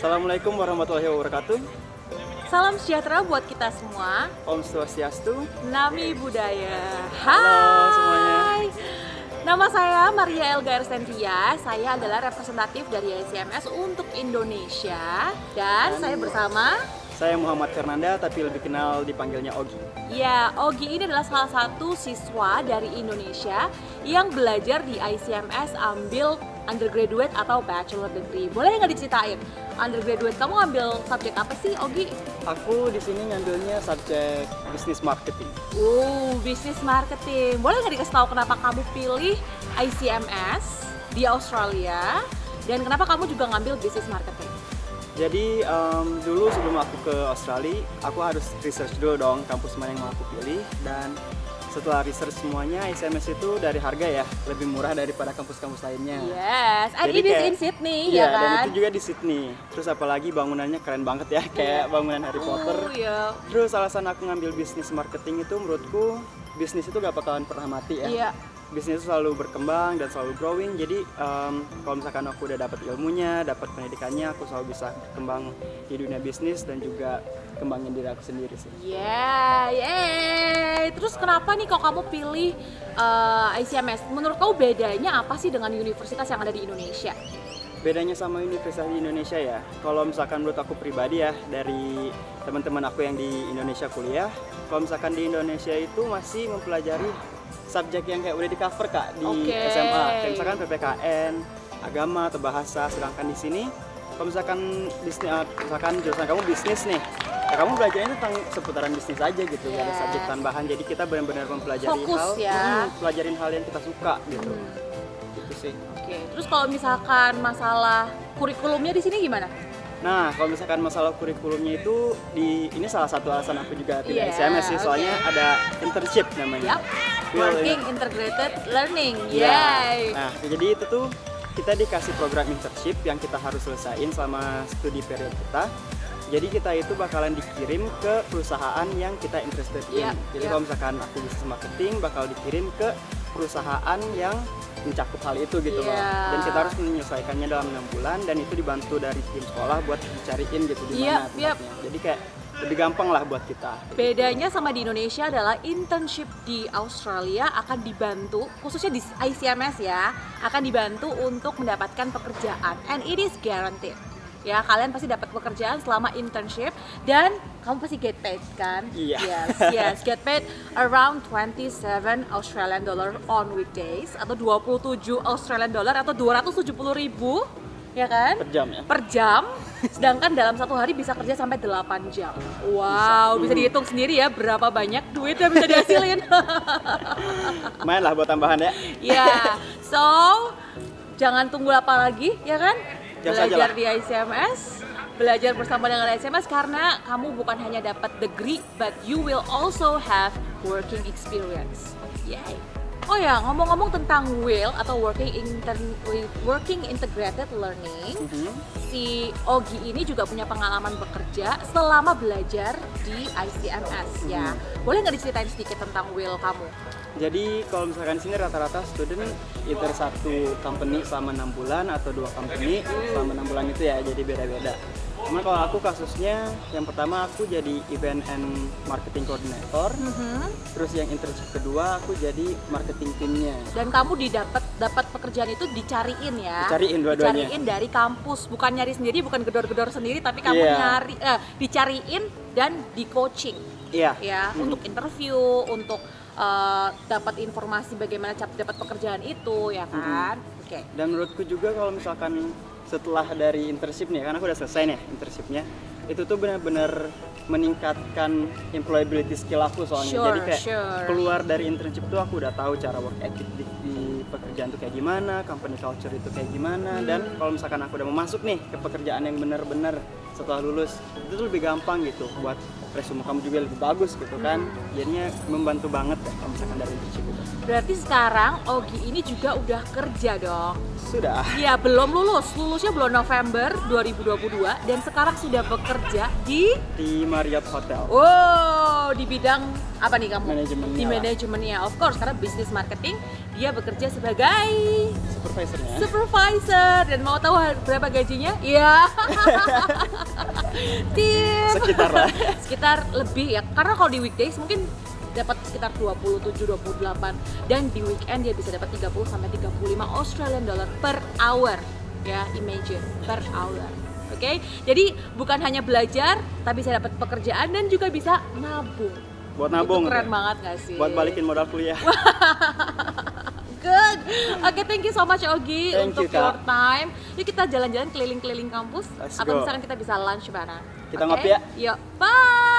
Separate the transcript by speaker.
Speaker 1: Assalamualaikum warahmatullahi wabarakatuh.
Speaker 2: Salam sejahtera buat kita semua.
Speaker 1: Om Swastiastu.
Speaker 2: Nami Buddhaya.
Speaker 1: Halo semuanya.
Speaker 2: Nama saya Maria Elga Ersentia. Saya adalah representatif dari ICMS untuk Indonesia. Dan saya bersama...
Speaker 1: Saya Muhammad Fernanda, tapi lebih kenal dipanggilnya Ogi.
Speaker 2: Ya, Ogi ini adalah salah satu siswa dari Indonesia yang belajar di ICMS ambil undergraduate atau bachelor degree. Boleh nggak diceritain? Undergraduate, kamu ambil subjek apa sih, Ogi?
Speaker 1: Aku di sini ngambilnya subjek business marketing.
Speaker 2: Business marketing. Boleh nggak dikasih tahu kenapa kamu pilih ICMS di Australia dan kenapa kamu juga ngambil business marketing?
Speaker 1: Jadi dulu sebelum aku ke Australia, aku harus research dulu dong kampus mana yang mau aku pilih. Dan setelah research semuanya, ICMS itu dari harga ya lebih murah daripada kampus-kampus lainnya.
Speaker 2: Yes, and
Speaker 1: Jadi
Speaker 2: it is in Sydney,
Speaker 1: iya,
Speaker 2: ya kan?
Speaker 1: Dan itu juga di Sydney. Terus apalagi bangunannya keren banget ya, kayak bangunan Harry Potter.
Speaker 2: Iya.
Speaker 1: Terus alasan aku ngambil bisnis marketing itu menurutku bisnis itu gak bakalan pernah mati ya.
Speaker 2: Iya.
Speaker 1: Bisnis itu selalu berkembang dan selalu growing. Jadi kalau misalkan aku udah dapat ilmunya, dapat pendidikannya, aku selalu bisa berkembang di dunia bisnis dan juga kembangin diri aku sendiri sih.
Speaker 2: Yeay. Terus kenapa nih kok kamu pilih ICMS? Menurut kamu bedanya apa sih dengan universitas yang ada di Indonesia?
Speaker 1: Bedanya sama universitas di Indonesia ya, kalau misalkan menurut aku pribadi ya, dari teman-teman aku yang di Indonesia kuliah, kalau misalkan di Indonesia itu masih mempelajari subjek yang kayak udah di cover kak di SMA, kayak misalkan PPKN, agama atau bahasa. Sedangkan di sini, kalau misalkan misalkan jurusan kamu bisnis nih, ya kamu belajarnya tentang seputaran bisnis aja gitu, gak ada subjek tambahan. Jadi kita benar-benar mempelajari pelajarin hal yang kita suka gitu. Gitu sih.
Speaker 2: Oke. Terus kalau misalkan masalah kurikulumnya di sini gimana?
Speaker 1: Nah, kalau misalkan masalah kurikulumnya itu ini salah satu alasan aku juga tidak ICMS sih, soalnya ada internship namanya.
Speaker 2: Working Integrated Learning.
Speaker 1: Yay. Nah, jadi itu tuh kita dikasih program internship yang kita harus selesaiin selama studi period kita. Jadi kita itu bakalan dikirim ke perusahaan yang kita interested in. Jadi kalau misalkan aku business marketing bakal dikirim ke perusahaan yang mencakup hal itu gitu loh. Dan kita harus menyelesaikannya dalam 6 bulan dan itu dibantu dari tim sekolah buat dicariin gitu di mana tempatnya. Jadi kayak lebih gampang lah buat kita.
Speaker 2: Bedanya sama di Indonesia adalah internship di Australia akan dibantu, khususnya di ICMS ya, akan dibantu untuk mendapatkan pekerjaan, and it is guaranteed. Ya, kalian pasti dapat pekerjaan selama internship dan kamu pasti get paid kan?
Speaker 1: Iya.
Speaker 2: Yes, get paid around 27 Australian dollar on weekdays atau 27 Australian dollar atau 270.000, ya kan?
Speaker 1: Per jam ya?
Speaker 2: Per jam. Sedangkan dalam satu hari bisa kerja sampai 8 jam. Wow, bisa dihitung sendiri ya berapa banyak duit yang bisa dihasilin.
Speaker 1: Lumayan lah buat tambahan ya.
Speaker 2: Ya, so jangan tunggu apa lagi, ya kan? Belajar di ICMS, belajar bersama dengan ICMS karena kamu bukan hanya dapat degree, but you will also have working experience. Yay. Oh ya, ngomong-ngomong tentang WIL atau Working Integrated Learning, si Ogi ini juga punya pengalaman bekerja selama belajar di ICMS ya. Boleh nggak diceritain sedikit tentang WIL kamu?
Speaker 1: Jadi kalau misalkan di sini rata-rata student either satu company selama 6 bulan atau 2 company selama 6 bulan itu ya, jadi beda-beda. Cuman kalau aku kasusnya, yang pertama aku jadi event and marketing coordinator, terus yang internship kedua aku jadi marketing timnya.
Speaker 2: Dan kamu dapat pekerjaan itu dicariin ya?
Speaker 1: Dicariin dua-duanya. Dicariin
Speaker 2: dari kampus, bukan nyari sendiri, bukan gedor-gedor sendiri, tapi kamu dicariin dan di coaching.
Speaker 1: Iya.
Speaker 2: Ya, untuk interview, untuk dapat informasi bagaimana dapat pekerjaan itu, ya kan? Oke.
Speaker 1: Dan menurutku juga kalau misalkan setelah dari internship nih, karena aku udah selesai nih internshipnya, itu tuh benar-benar meningkatkan employability skill aku soalnya. Jadi kayak keluar dari internship tuh aku udah tahu cara work ethic di pekerjaan tuh kayak gimana, company culture itu kayak gimana, dan kalau misalkan aku udah mau masuk nih ke pekerjaan yang benar-benar setelah lulus, itu tuh lebih gampang gitu buat resume kamu juga lebih bagus gitu kan. Jadinya membantu banget ya kalau misalkan dari internship itu.
Speaker 2: Berarti sekarang Ogi ini juga udah kerja dong?
Speaker 1: Sudah.
Speaker 2: Iya, belum lulusnya belum November 2022 dan sekarang sudah bekerja di
Speaker 1: Marriott Hotel.
Speaker 2: Oh, di bidang apa nih kamu?
Speaker 1: Manajemennya.
Speaker 2: Di manajemennya, of course, karena bisnis marketing dia bekerja sebagai supervisor. Dan mau tahu berapa gajinya? Iya.
Speaker 1: Sekitar lah.
Speaker 2: Sekitar lebih ya, karena kalau di weekdays mungkin dapat sekitar 27-28 dan di weekend dia bisa dapat 30 sampai 35 Australian dollar per hour ya, imagine, per hour. Oke, jadi bukan hanya belajar tapi saya dapat pekerjaan dan juga bisa nabung.
Speaker 1: Buat nabung.
Speaker 2: Itu keren
Speaker 1: ya?
Speaker 2: banget gak sih?
Speaker 1: Buat balikin modal kuliah.
Speaker 2: Good. Oke, thank you so much Ogi untuk your
Speaker 1: Kak.
Speaker 2: time. Yuk kita jalan-jalan keliling-keliling kampus.
Speaker 1: Let's
Speaker 2: Atau
Speaker 1: go.
Speaker 2: misalkan kita bisa lunch bareng.
Speaker 1: Kita
Speaker 2: Oke?
Speaker 1: ngopi ya.
Speaker 2: Yuk, bye.